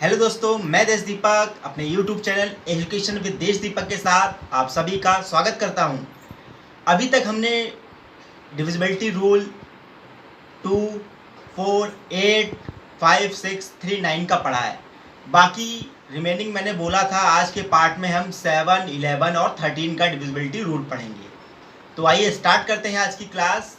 Hello दोस्तों, मैं देश दीपक अपने यूट्यूब चैनल एजुकेशन विद देश दीपक के साथ आप सभी का स्वागत करता हूं। अभी तक हमने डिविजिबिलिटी रूल 2, 4, 8, 5, 6, 3, 9 का पढ़ा है। बाकी रिमेनिंग मैंने बोला था आज के पार्ट में हम 7, 11 और 13 का डिविजिबिलिटी रूल पढ़ेंगे। तो आइए स्टार्ट करते हैं आज की क्लास।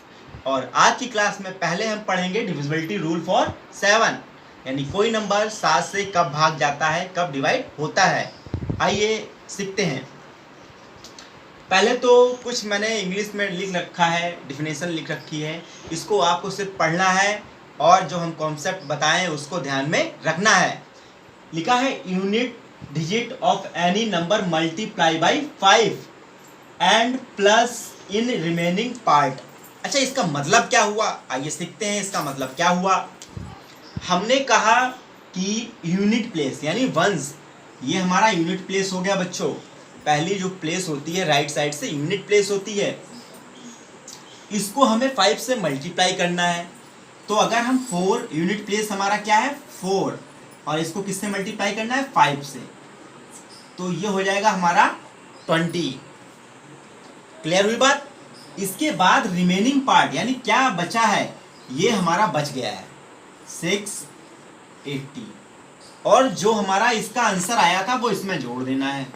और आज की क्लास में पहले हम पढ़ेंगे डिविजिबिलिटी रूल फॉर 7, यानी कोई नंबर 7 से कब भाग जाता है, कब डिवाइड होता है। आइए सीखते हैं। पहले तो कुछ मैंने इंग्लिश में लिख रखा है, डिफिनेशन लिख रखी है, इसको आपको सिर्फ पढ़ना है और जो हम कॉन्सेप्ट बताएं उसको ध्यान में रखना है। लिखा है unit digit of any number multiply by 5 and plus in remaining part. अच्छा, इसका मतलब क्या हुआ, आइए सीखते हैं इसका मतलब क्या हुआ। हमने कहा कि यूनिट प्लेस यानी वंस, ये हमारा यूनिट प्लेस हो गया बच्चों। पहली जो प्लेस होती है राइट साइड से यूनिट प्लेस होती है, इसको हमें 5 से मल्टीप्लाई करना है। तो अगर हम 4, यूनिट प्लेस हमारा क्या है 4, और इसको किससे मल्टीप्लाई करना है 5 से, तो ये हो जाएगा हमारा 20। क्लियर हुई बात। इसके बाद रिमेनिंग पार्ट यानी क्या बचा है, ये हमारा बच गया है 680, और जो हमारा इसका आंसर आया था वो इसमें जोड़ देना है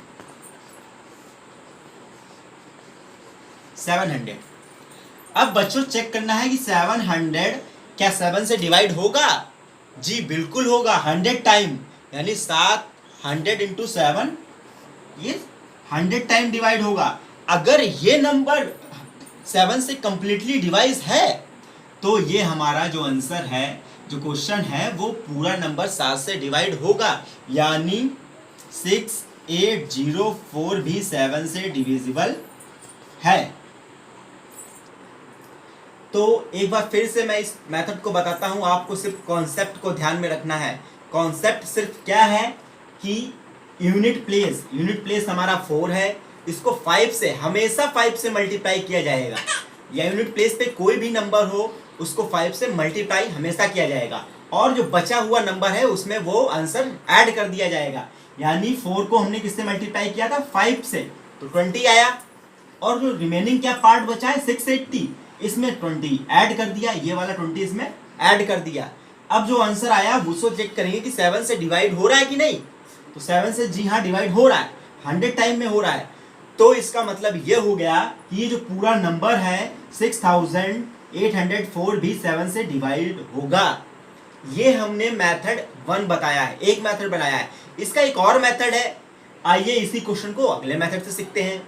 700। अब बच्चों चेक करना है कि 700 क्या 7 से डिवाइड होगा। जी बिल्कुल होगा, 100 टाइम, यानी 700 इंटू 7, ये 100 टाइम डिवाइड होगा। अगर ये नंबर 7 से कंप्लीटली डिवाइड है तो ये हमारा जो आंसर है, जो क्वेश्चन है, वो पूरा नंबर 7 से डिवाइड होगा, यानी 6804 भी 7 से डिविजिबल है। तो एक बार फिर से मैं इस मेथड को बताता हूं, आपको सिर्फ कॉन्सेप्ट को ध्यान में रखना है। कॉन्सेप्ट सिर्फ क्या है कि यूनिट प्लेस हमारा 4 है, इसको 5 से, हमेशा 5 से मल्टीप्लाई किया जाएगा, या यूनिट प्लेस पे कोई भी नंबर हो उसको 5 से मल्टीप्लाई हमेशा किया जाएगा, और जो बचा हुआ नंबर है उसमें वो आंसर ऐड कर दिया जाएगा। यानी 4 को हमने किससे मल्टीप्लाई किया था 5 से, तो 20 आया, और जो रिमेनिंग क्या पार्ट बचा है 680, इसमें 20 ऐड कर दिया, ये वाला 20 इसमें ऐड कर दिया। अब जो आंसर आया उसको चेक करेंगे कि 7 से डिवाइड हो रहा है कि नहीं। तो 7 से जी हाँ डिवाइड हो रहा है, 100 टाइम में हो रहा है। तो इसका मतलब ये हो गया कि ये जो पूरा नंबर है 6804 भी 7 से डिवाइड होगा। ये हमने मेथड 1 बताया है, एक मेथड बनाया है। इसका एक और मेथड है, आइए इसी क्वेश्चन को अगले मेथड से सीखते हैं।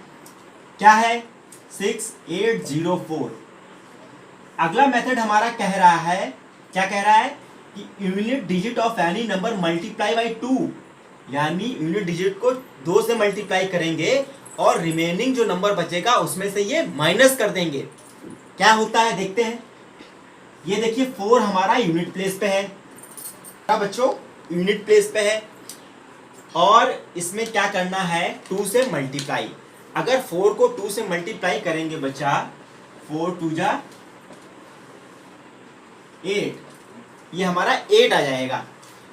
क्या है 6804। अगला मेथड हमारा कह रहा है, क्या कह रहा है कि unit digit of any number multiply by 2, यानी यूनिट डिजिट को 2 से मल्टीप्लाई करेंगे और रिमेनिंग जो नंबर बचेगा उसमें से ये माइनस कर देंगे। क्या होता है देखते हैं। ये देखिए 4 हमारा यूनिट प्लेस पे है, क्या बच्चों यूनिट प्लेस पे है, और इसमें क्या करना है 2 से मल्टीप्लाई। अगर 4 को 2 से मल्टीप्लाई करेंगे बच्चा, 4 2 जा 8, ये हमारा 8 आ जाएगा,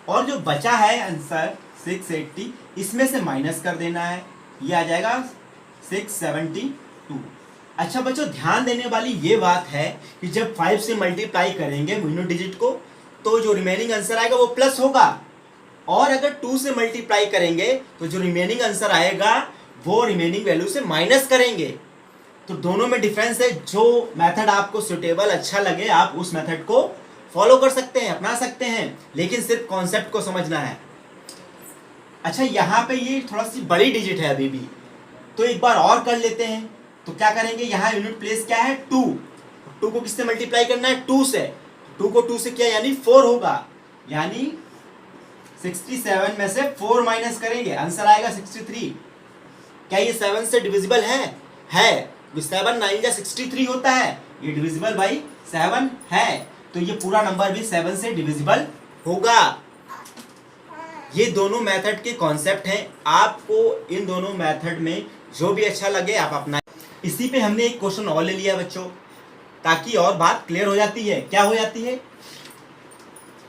और जो बचा है आंसर 680, इसमें से माइनस कर देना है, ये आ जाएगा 672। अच्छा बच्चों, ध्यान देने वाली ये बात है कि जब 5 से मल्टीप्लाई करेंगे यूनिट डिजिट को, तो जो रिमेनिंग आंसर आएगा वो प्लस होगा, और अगर 2 से मल्टीप्लाई करेंगे तो जो रिमेनिंग आंसर आएगा वो रिमेनिंग वैल्यू से माइनस करेंगे। तो दोनों में डिफरेंस है। जो मेथड आपको सुटेबल अच्छा लगे आप उस मेथड को फॉलो कर सकते हैं, अपना सकते हैं, लेकिन सिर्फ कॉन्सेप्ट को समझना है। अच्छा, यहाँ पे ये थोड़ा सी बड़ी डिजिट है अभी भी, तो एक बार और कर लेते हैं। तो क्या करेंगे, यहाँ यूनिट प्लेस क्या है 2, 2 को किससे मल्टीप्लाई करना है 2 से, 2 को 2 से किया यानी 4 होगा, यानी 67 में से 4 माइनस करेंगे, आंसर आएगा 63। क्या ये 7 से डिविजिबल है? 7 9 जा 63 होता है, ये डिविजिबल बाई 7 है, तो ये पूरा नंबर भी 7 से डिविजिबल होगा। ये दोनों मेथड के कॉन्सेप्ट हैं, आपको इन दोनों मेथड में जो भी अच्छा लगे आप अपना। इसी पे हमने एक क्वेश्चन और ले लिया बच्चों, ताकि और बात क्लियर हो जाती है। क्या हो जाती है,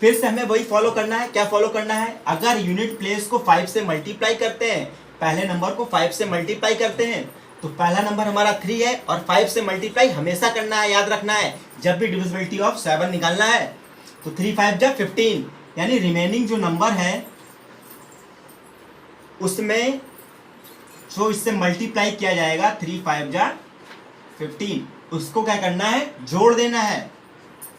फिर से हमें वही फॉलो करना है। क्या फॉलो करना है? अगर यूनिट प्लेस को 5 से मल्टीप्लाई करते हैं, पहले नंबर को 5 से मल्टीप्लाई करते हैं, तो पहला नंबर हमारा 3 है और 5 से मल्टीप्लाई हमेशा करना है, याद रखना है। जब भी डिविजिबिलिटी ऑफ 7 निकालना है तो 3 5 जा 15, यानी रिमेनिंग जो नंबर है उसमें जो इससे मल्टीप्लाई किया जाएगा 3 5 जा 15, उसको क्या करना है? जोड़ देना है,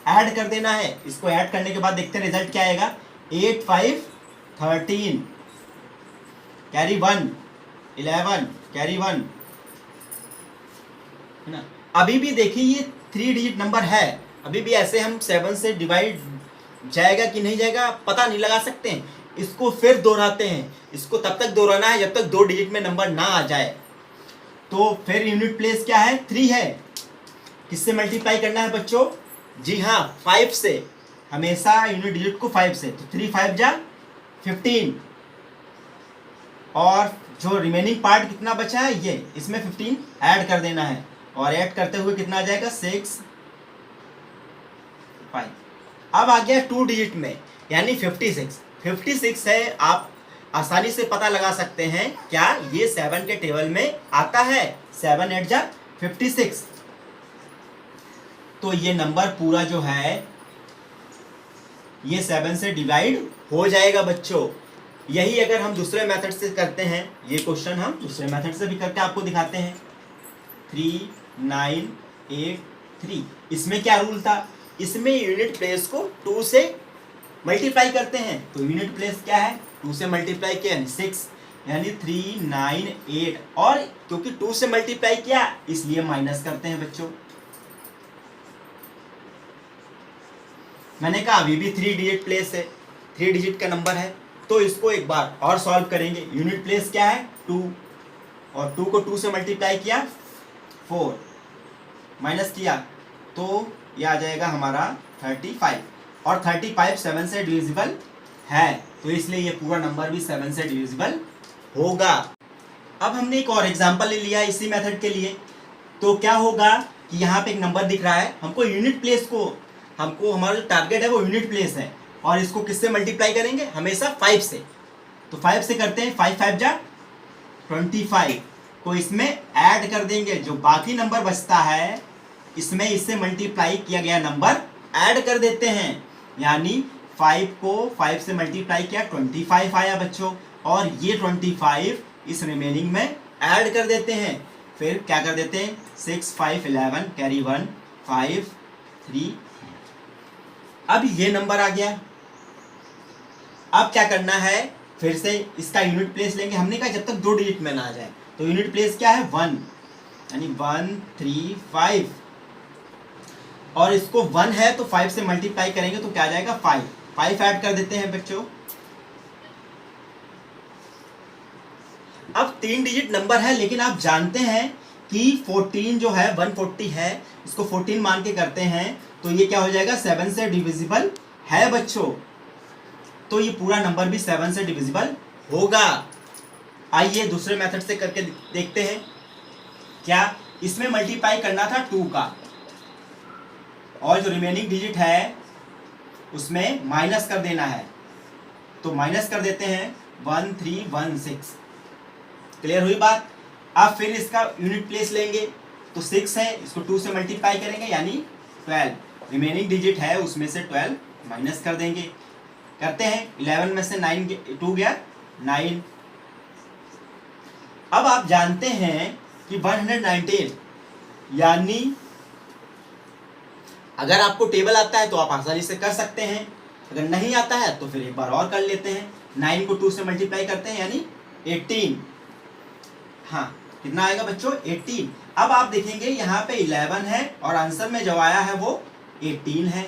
ऐड कर देना है। इसको ऐड करने के बाद देखते हैं रिजल्ट क्या आएगा। 8 5 13 कैरी 1 11 कैरी 1 है ना। अभी भी देखिए ये 3 डिजिट नंबर है, अभी भी ऐसे हम 7 से डिवाइड जाएगा कि नहीं जाएगा पता नहीं लगा सकते हैं। इसको फिर दोहराते हैं, इसको तब तक दोहराना है जब तक 2 डिजिट में नंबर ना आ जाए। तो फिर यूनिट प्लेस क्या है? 3 है। किससे मल्टीप्लाई करना है बच्चों? जी हाँ, 5 से। हमेशा यूनिट डिजिट को 5 से, तो 3 5 जा 15, और जो रिमेनिंग पार्ट कितना बचा है ये, इसमें 15 ऐड कर देना है, और ऐड करते हुए कितना आ जाएगा? 6 5। अब आ गया 2 डिजिट में, यानी 56। 56 है, आप आसानी से पता लगा सकते हैं। क्या ये 7 के टेबल में आता है? 7 8 जा 56। तो ये नंबर पूरा जो है ये 7 से डिवाइड हो जाएगा बच्चों। यही अगर हम दूसरे मेथड से करते हैं, ये क्वेश्चन हम दूसरे मेथड से भी करके आपको दिखाते हैं। 3 9 8 3, इसमें क्या रूल था? इसमें यूनिट प्लेस को 2 से मल्टीप्लाई करते हैं, तो यूनिट प्लेस क्या है? 2 से मल्टीप्लाई किया 6, यानी 3 9 8, और क्योंकि 2 से मल्टीप्लाई किया इसलिए माइनस करते हैं बच्चों। मैंने कहा अभी भी 3 डिजिट प्लेस है, 3 डिजिट का नंबर है, तो इसको एक बार और सॉल्व करेंगे। यूनिट प्लेस क्या है? 2, और 2 को 2 से मल्टीप्लाई किया 4, माइनस किया तो ये आ जाएगा हमारा 35, और 35 7 से डिविजिबल है, तो इसलिए ये पूरा नंबर भी 7 से डिविजिबल होगा। अब हमने एक और एग्जांपल ले लिया इसी मेथड के लिए, तो क्या होगा कि यहाँ पे एक नंबर दिख रहा है, हमको यूनिट प्लेस को, हमको हमारा जो टारगेट है वो यूनिट प्लेस है, और इसको किससे मल्टीप्लाई करेंगे? हमेशा 5 से। तो 5 से करते हैं, 5 5 जा 25 को इसमें ऐड कर देंगे, जो बाकी नंबर बचता है इसमें इससे मल्टीप्लाई किया गया नंबर ऐड कर देते हैं, यानी 5 को 5 से मल्टीप्लाई किया 25 आया बच्चों, और ये 25 इस रिमेनिंग में ऐड कर देते हैं। फिर क्या कर देते हैं? 6 5 11 कैरी 1 5 3। अब ये नंबर आ गया। अब क्या करना है? फिर से इसका यूनिट प्लेस लेंगे। हमने कहा जब तक 2 डिजिट में ना आ जाए, तो यूनिट प्लेस क्या है? 1, यानी 1 3 5, और इसको 1 है तो 5 से मल्टीप्लाई करेंगे तो क्या आ जाएगा? 5 5 ऐड कर देते हैं बच्चों। अब 3 डिजिट नंबर है, लेकिन आप जानते हैं कि 14 जो है 140 है, इसको 14 मान के करते हैं तो ये क्या हो जाएगा? 7 से डिविजिबल है बच्चों, तो ये पूरा नंबर भी 7 से डिविजिबल होगा। आइए दूसरे मेथड से करके देखते हैं। क्या इसमें मल्टीप्लाई करना था 2 का, और जो रिमेनिंग डिजिट है उसमें माइनस कर देना है, तो माइनस कर देते हैं 1 3 1 6। क्लियर हुई बात? अब फिर इसका यूनिट प्लेस लेंगे, तो 6 है, इसको 2 से मल्टीप्लाई करेंगे यानी 12, रिमेनिंग डिजिट है उसमें से 12 माइनस कर देंगे। करते हैं, 11 में से 2 गया 9। अब आप जानते हैं कि 119, यानी अगर आपको टेबल आता है तो आप आसानी से कर सकते हैं, अगर नहीं आता है तो फिर एक बार और कर लेते हैं। 9 को 2 से मल्टीप्लाई करते हैं यानी 18। हाँ, कितना आएगा बच्चों? 18। अब आप देखेंगे यहाँ पे 11 है और आंसर में जो आया है वो 18 है।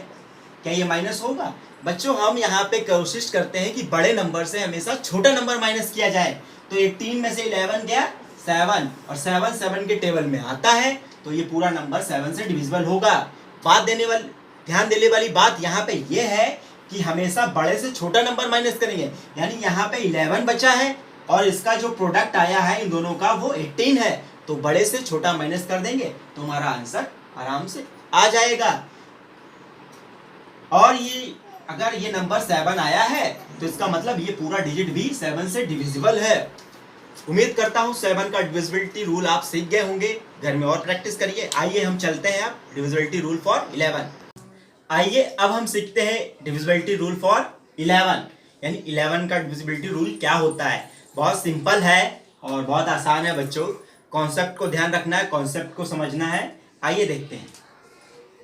क्या ये माइनस होगा? बच्चों हम यहाँ पे कोशिश करते हैं कि बड़े नंबर से हमेशा छोटा नंबर माइनस किया जाए, तो 18 में से 11 गया 7, और 7 7 के टेबल में आता है, तो ये पूरा नंबर 7 से डिविजिबल होगा। ध्यान देने वाली बात यहाँ पे ये है कि हमेशा बड़े से छोटा नंबर माइनस करेंगे, यानी यहाँ पे 11 बचा है और इसका जो प्रोडक्ट आया है इन दोनों का वो 18 है, तो बड़े से छोटा माइनस कर देंगे तो हमारा आंसर आराम से आ जाएगा। और ये अगर ये नंबर 7 आया है तो इसका मतलब ये पूरा डिजिट भी 7 से डिविजिबल है। उम्मीद करता हूँ 7 का डिविजिबिलिटी रूल आप सीख गए होंगे, घर में और प्रैक्टिस करिए। आइए हम चलते हैं अब डिविजिबिलिटी रूल फॉर 11। आइए अब हम सीखते हैं डिविजिबिलिटी रूल फॉर 11, यानी 11 का डिविजिबिलिटी रूल क्या होता है। बहुत सिंपल है और बहुत आसान है बच्चों। कॉन्सेप्ट को ध्यान रखना है, कॉन्सेप्ट को समझना है। आइए देखते हैं।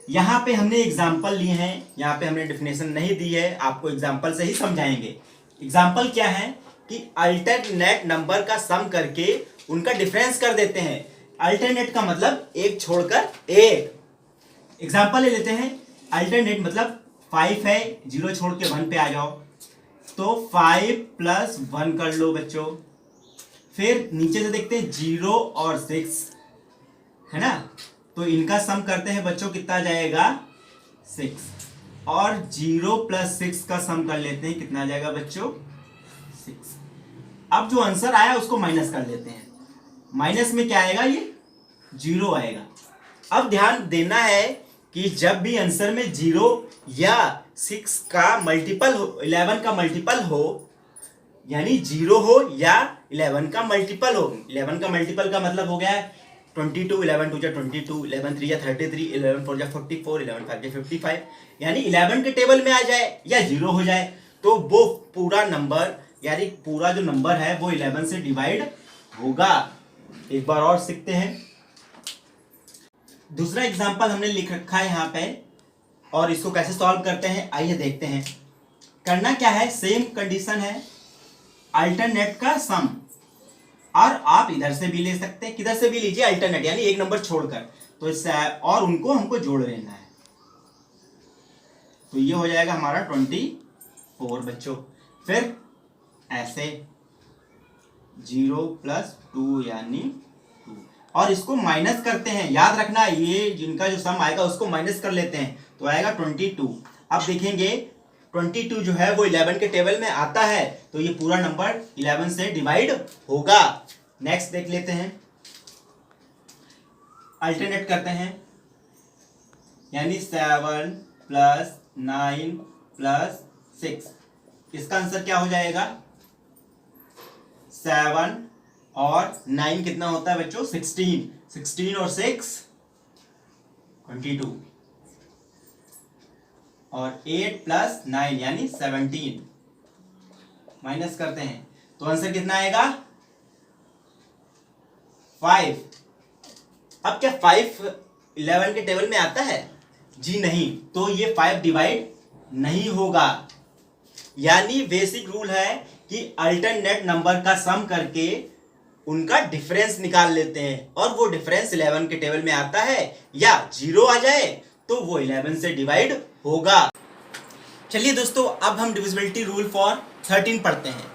यहाँ पे हमने एग्जाम्पल लिए हैं, यहाँ पे हमने डेफिनेशन नहीं दी है, आपको एग्जाम्पल से ही समझाएंगे। एग्जाम्पल क्या है कि अल्टरनेट नंबर का सम करके उनका डिफरेंस कर देते हैं। अल्टरनेट का मतलब एक छोड़कर एक। एग्जाम्पल ले लेते हैं। अल्टरनेट मतलब 5 है, 0 छोड़ के 1 पे आ जाओ, तो 5 + 1 कर लो बच्चों। फिर नीचे से देखते हैं 0 और 6 है ना, तो इनका सम करते हैं बच्चों, कितना जाएगा 6। और 0 + 6 का सम कर लेते हैं, कितना जाएगा बच्चों 6। अब जो आंसर आया उसको माइनस कर लेते हैं। माइनस में क्या आएगा, ये 0 आएगा। अब ध्यान देना है कि जब भी आंसर में 0 या 6 का मल्टीपल हो, 11 का मल्टीपल हो, यानी 0 हो या 11 का मल्टीपल हो। 11 का मल्टीपल का मतलब हो गया है 22, 11 2 22, 11 3 33, 11 4 44, 11 5 55, यानी 11 के टेबल में आ जाए या 0 हो जाए, तो वो पूरा नंबर, यानी पूरा जो नंबर है वो 11 से डिवाइड होगा। एक बार और सीखते हैं। दूसरा एग्जांपल हमने लिख रखा है यहाँ पे, और इसको कैसे सॉल्व करते हैं आइए देखते हैं। करना क्या है, सेम कंडीशन है, अल्टरनेट का सम, और आप इधर से भी ले सकते हैं, किधर से भी लीजिए अल्टरनेट, यानी एक नंबर छोड़कर, तो इससे और उनको हमको जोड़ लेना है। तो ये हो जाएगा हमारा 24 बच्चों। फिर ऐसे 0 + 2 यानी 2, और इसको माइनस करते हैं। याद रखना ये जिनका जो सम आएगा उसको माइनस कर लेते हैं, तो आएगा 22। अब देखेंगे 22 जो है वो 11 के टेबल में आता है, तो ये पूरा नंबर 11 से डिवाइड होगा। नेक्स्ट देख लेते हैं, अल्टरनेट करते हैं, यानी 7 + 9 + 6, इसका आंसर क्या हो जाएगा 7 और 9 कितना होता है बच्चों 16, 16 और 6 22, और 8 + 9 यानी 17, माइनस करते हैं तो आंसर कितना आएगा 5। अब क्या 5 11 के टेबल में आता है, जी नहीं, तो ये 5 डिवाइड नहीं होगा। यानी बेसिक रूल है कि अल्टरनेट नंबर का सम करके उनका डिफरेंस निकाल लेते हैं, और वो डिफरेंस 11 के टेबल में आता है या 0 आ जाए तो वो 11 से डिवाइड होगा। चलिए दोस्तों, अब हम डिविजिबिलिटी रूल फॉर 13 पढ़ते हैं।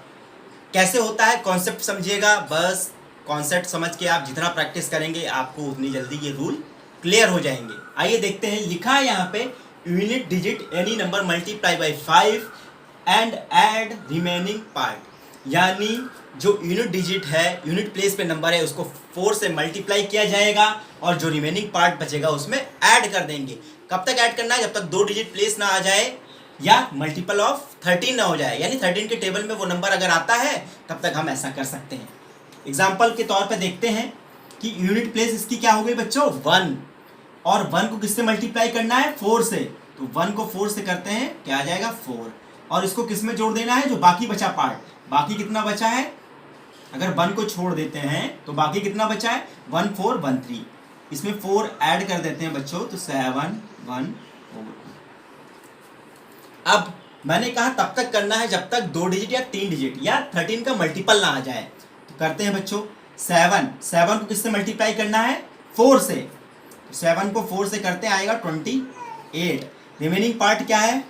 कैसे होता है कॉन्सेप्ट समझिएगा, बस कॉन्सेप्ट समझ के आप जितना प्रैक्टिस करेंगे आपको उतनी जल्दी ये रूल क्लियर हो जाएंगे। आइए देखते हैं। लिखा है यहाँ पे, unit digit any number multiply by 5 and add remaining part, यानी जो यूनिट डिजिट है, यूनिट प्लेस पे नंबर है, उसको 4 से मल्टीप्लाई किया जाएगा और जो रिमेनिंग पार्ट बचेगा उसमें ऐड कर देंगे। कब तक ऐड करना है, जब तक 2 डिजिट प्लेस ना आ जाए या मल्टीपल ऑफ 13 ना हो जाए, यानी 13 के टेबल में वो नंबर अगर आता है तब तक हम ऐसा कर सकते हैं। एग्जाम्पल के तौर पे देखते हैं कि यूनिट प्लेस इसकी क्या हो गई बच्चों 1, और 1 को किससे मल्टीप्लाई करना है 4 से, तो 1 को 4 से करते हैं क्या आ जाएगा 4, और इसको किस में जोड़ देना है जो बाकी बचा पार्ट, बाकी कितना बचा है, अगर 1 को छोड़ देते हैं तो बाकी कितना बचा है 1 4 1 3, इसमें 4 ऐड कर देते हैं बच्चों, तो 7 1 4। अब मैंने कहा तब तक करना है जब तक 2 डिजिट या 3 डिजिट या 13 का मल्टीपल ना आ जाए। तो करते हैं बच्चों, 7 को किससे मल्टीप्लाई करना है 4 से, तो 7 को 4 से करते हैं आएगा 28। रिमेनिंग पार्ट क्या है,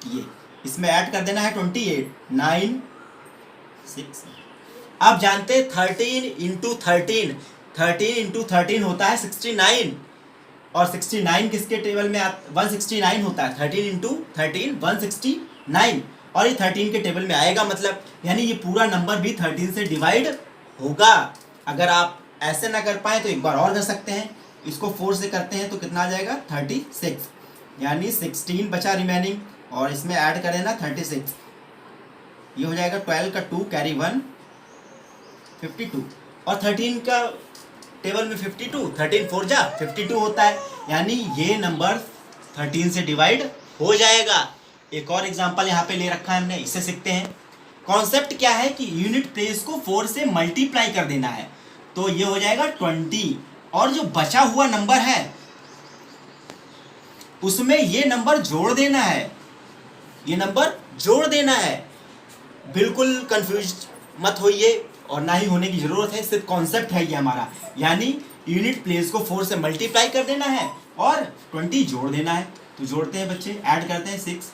ये इसमें ऐड कर देना है 28 9 6। अब जानते हैं 13 इंटू 13, 13 इंटू 13 होता है 69, और 69 किसके टेबल में 169 होता है, 13 इंटू 13 169, और ये 13 के टेबल में आएगा, मतलब यानी ये पूरा नंबर भी 13 से डिवाइड होगा। अगर आप ऐसे ना कर पाए तो एक बार और कर सकते हैं, इसको 4 से करते हैं तो कितना आ जाएगा 36, यानी 16 बचा रिमेनिंग, और इसमें ऐड करें ना 36, ये हो जाएगा 12 का 2 कैरी 1 52, और 13 का टेबल में 52, 13 4 जा 52 होता है, यानी ये नंबर 13 से डिवाइड हो जाएगा। एक और एग्जांपल यहाँ पे ले रखा है हमने, इससे सीखते हैं। कॉन्सेप्ट क्या है कि यूनिट प्लेस को 4 से मल्टीप्लाई कर देना है, तो ये हो जाएगा 20, और जो बचा हुआ नंबर है उसमें ये नंबर जोड़ देना है, ये नंबर जोड़ देना है। बिल्कुल कंफ्यूज मत होइए और ना ही होने की जरूरत है, सिर्फ कॉन्सेप्ट है ये हमारा, यानी यूनिट प्लेस को 4 से मल्टीप्लाई कर देना है और 20 जोड़ देना है। तो जोड़ते हैं बच्चे, ऐड करते हैं 6,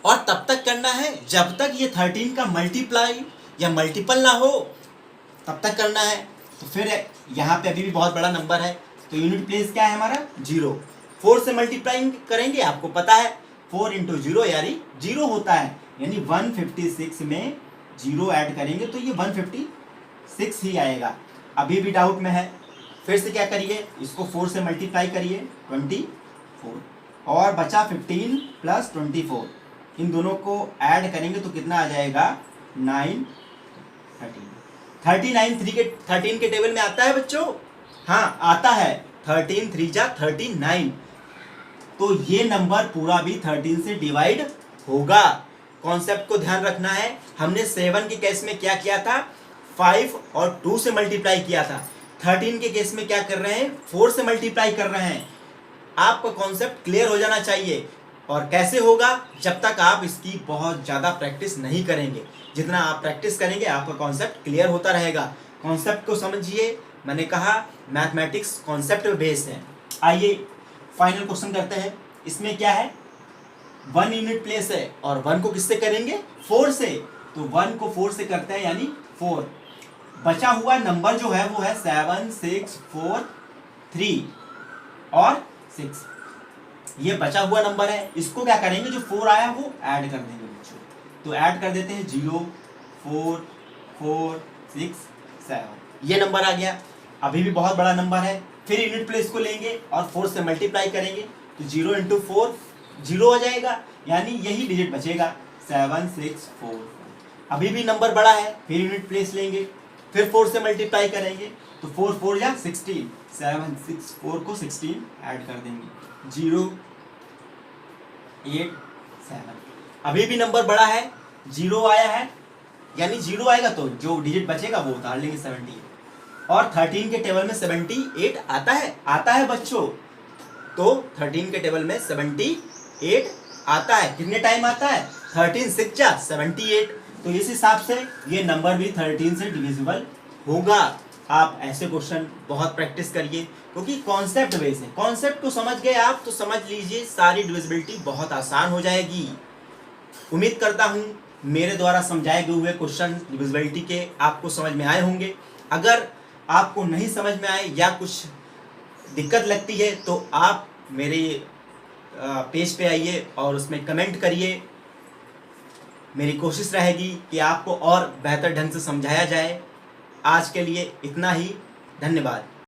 और तब तक करना है जब तक ये 13 का मल्टीप्लाई या मल्टीपल ना हो, तब तक करना है। तो फिर यहाँ पे अभी भी बहुत बड़ा नंबर है, तो यूनिट प्लेस क्या है हमारा 0, 4 से मल्टीप्लाई करेंगे, आपको पता है 4 इंटू 0 यानी 0 होता है, यानी 156 में 0 ऐड करेंगे तो ये 156 ही आएगा। अभी भी डाउट में है, फिर से क्या करिए, इसको 4 से मल्टीप्लाई करिए 24, और बचा 15 प्लस 24, इन दोनों को ऐड करेंगे तो कितना आ जाएगा 9 13 13 के टेबल में आता है बच्चों, हाँ आता है, 13 3 जा 39, तो ये नंबर पूरा भी 13 से डिवाइड होगा। कॉन्सेप्ट को ध्यान रखना है, हमने 7 के केस में क्या किया था, 5 और 2 से मल्टीप्लाई किया था, 13 के केस में क्या कर रहे हैं, 4 से मल्टीप्लाई कर रहे हैं। आपका कॉन्सेप्ट क्लियर हो जाना चाहिए, और कैसे होगा, जब तक आप इसकी बहुत ज़्यादा प्रैक्टिस नहीं करेंगे। जितना आप प्रैक्टिस करेंगे आपका कॉन्सेप्ट क्लियर होता रहेगा। कॉन्सेप्ट को समझिए, मैंने कहा मैथमेटिक्स कॉन्सेप्ट बेस है। आइए फाइनल क्वेश्चन करते हैं। इसमें क्या है, 1 यूनिट प्लेस है और 1 को किससे करेंगे, 4 से, तो 1 को 4 से करते हैं यानी 4। बचा हुआ नंबर जो है वो है 7 6 4 3 और 6, ये बचा हुआ नंबर है। इसको क्या करेंगे, जो 4 आया वो ऐड कर देंगे बच्चों, तो ऐड कर देते हैं 0 4 4 6 7, ये नंबर आ गया। अभी भी बहुत बड़ा नंबर है, फिर यूनिट प्लेस को लेंगे और 4 से मल्टीप्लाई करेंगे, तो 0 इंटू 4 0 हो जाएगा, यानी यही डिजिट बचेगा 7 6 4। अभी भी नंबर बड़ा है, फिर यूनिट प्लेस लेंगे, फिर 4 से मल्टीप्लाई करेंगे, तो 4 4 या 16, 7 6 4 को 16 ऐड कर देंगे, 0 8 7। अभी भी नंबर बड़ा है, 0 आया है, यानी 0 आएगा तो जो डिजिट बचेगा वो उतार लेंगे 78, और 13 के टेबल में 78 आता है बच्चों, तो 13 के टेबल में 78 आता है। कितने टाइम आता है, 13 6 जा 78, तो इस हिसाब से ये नंबर भी 13 से डिविजिबल होगा। आप ऐसे क्वेश्चन बहुत प्रैक्टिस करिए, क्योंकि कॉन्सेप्ट बेस है। कॉन्सेप्ट को समझ गए आप तो समझ लीजिए सारी डिविजिबिलिटी बहुत आसान हो जाएगी। उम्मीद करता हूँ मेरे द्वारा समझाए गए हुए क्वेश्चन डिविजिबिलिटी के आपको समझ में आए होंगे। अगर आपको नहीं समझ में आए या कुछ दिक्कत लगती है तो आप मेरे पेज पे आइए और उसमें कमेंट करिए। मेरी कोशिश रहेगी कि आपको और बेहतर ढंग से समझाया जाए। आज के लिए इतना ही, धन्यवाद।